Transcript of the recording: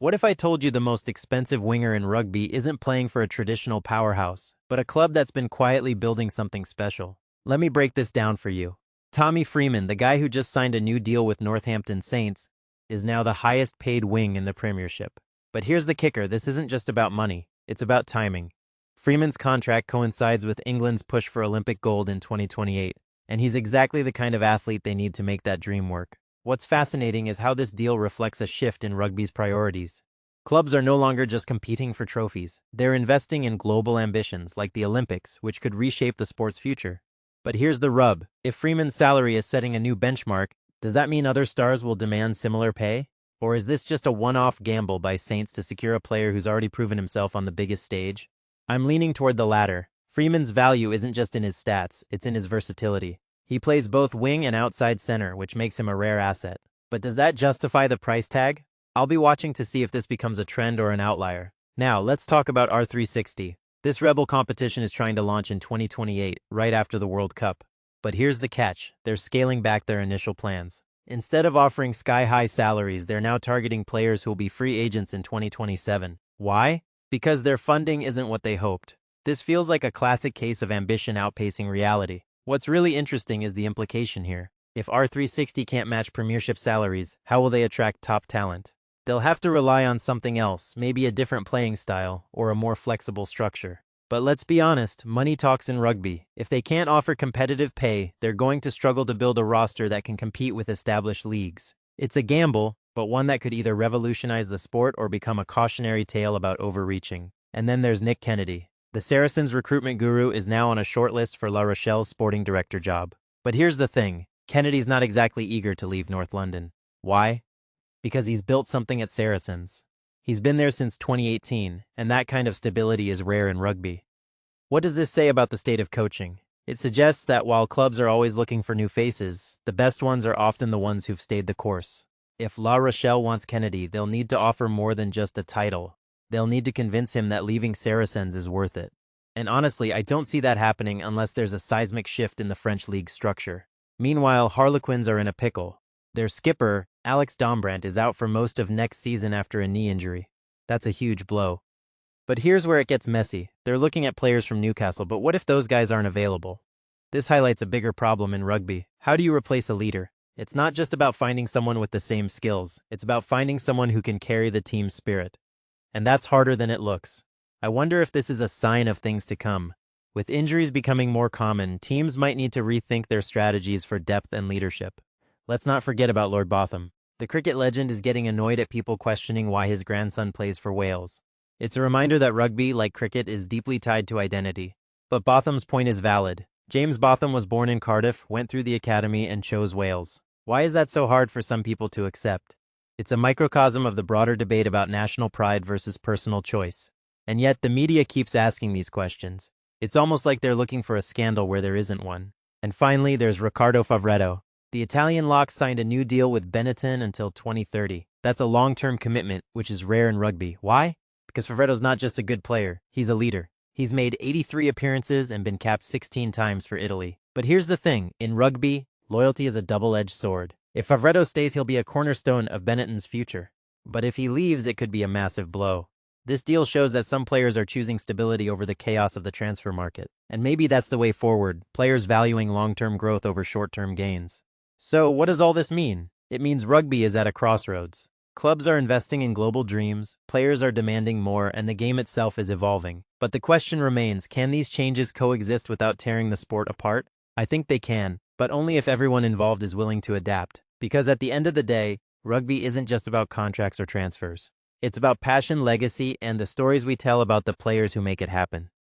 What if I told you the most expensive winger in rugby isn't playing for a traditional powerhouse, but a club that's been quietly building something special? Let me break this down for you. Tommy Freeman, the guy who just signed a new deal with Northampton Saints, is now the highest paid wing in the Premiership. But here's the kicker, this isn't just about money, it's about timing. Freeman's contract coincides with England's push for Olympic gold in 2028, and he's exactly the kind of athlete they need to make that dream work. What's fascinating is how this deal reflects a shift in rugby's priorities. Clubs are no longer just competing for trophies. They're investing in global ambitions like the Olympics, which could reshape the sport's future. But here's the rub. If Freeman's salary is setting a new benchmark, does that mean other stars will demand similar pay? Or is this just a one-off gamble by Saints to secure a player who's already proven himself on the biggest stage? I'm leaning toward the latter. Freeman's value isn't just in his stats, it's in his versatility. He plays both wing and outside center, which makes him a rare asset. But does that justify the price tag? I'll be watching to see if this becomes a trend or an outlier. Now, let's talk about R360. This Rebel competition is trying to launch in 2028, right after the World Cup. But here's the catch. They're scaling back their initial plans. Instead of offering sky-high salaries, they're now targeting players who will be free agents in 2027. Why? Because their funding isn't what they hoped. This feels like a classic case of ambition outpacing reality. What's really interesting is the implication here. If R360 can't match Premiership salaries, how will they attract top talent? They'll have to rely on something else, maybe a different playing style or a more flexible structure. But let's be honest, money talks in rugby. If they can't offer competitive pay, they're going to struggle to build a roster that can compete with established leagues. It's a gamble, but one that could either revolutionize the sport or become a cautionary tale about overreaching. And then there's Nick Kennedy. The Saracens recruitment guru is now on a shortlist for La Rochelle's sporting director job. But here's the thing, Kennedy's not exactly eager to leave North London. Why? Because he's built something at Saracens. He's been there since 2018, and that kind of stability is rare in rugby. What does this say about the state of coaching? It suggests that while clubs are always looking for new faces, the best ones are often the ones who've stayed the course. If La Rochelle wants Kennedy, they'll need to offer more than just a title. They'll need to convince him that leaving Saracens is worth it. And honestly, I don't see that happening unless there's a seismic shift in the French league structure. Meanwhile, Harlequins are in a pickle. Their skipper, Alex Dombrandt, is out for most of next season after a knee injury. That's a huge blow. But here's where it gets messy. They're looking at players from Newcastle, but what if those guys aren't available? This highlights a bigger problem in rugby. How do you replace a leader? It's not just about finding someone with the same skills. It's about finding someone who can carry the team's spirit. And that's harder than it looks. I wonder if this is a sign of things to come. With injuries becoming more common, teams might need to rethink their strategies for depth and leadership. Let's not forget about Lord Botham. The cricket legend is getting annoyed at people questioning why his grandson plays for Wales. It's a reminder that rugby, like cricket, is deeply tied to identity. But Botham's point is valid. James Botham was born in Cardiff, went through the academy, and chose Wales. Why is that so hard for some people to accept? It's a microcosm of the broader debate about national pride versus personal choice. And yet, the media keeps asking these questions. It's almost like they're looking for a scandal where there isn't one. And finally, there's Riccardo Favretto. The Italian lock signed a new deal with Benetton until 2030. That's a long-term commitment, which is rare in rugby. Why? Because Favretto's not just a good player, he's a leader. He's made 83 appearances and been capped 16 times for Italy. But here's the thing, in rugby, loyalty is a double-edged sword. If Favretto stays, he'll be a cornerstone of Benetton's future. But if he leaves, it could be a massive blow. This deal shows that some players are choosing stability over the chaos of the transfer market. And maybe that's the way forward, players valuing long-term growth over short-term gains. So, what does all this mean? It means rugby is at a crossroads. Clubs are investing in global dreams, players are demanding more, and the game itself is evolving. But the question remains, can these changes coexist without tearing the sport apart? I think they can, but only if everyone involved is willing to adapt. Because at the end of the day, rugby isn't just about contracts or transfers. It's about passion, legacy, and the stories we tell about the players who make it happen.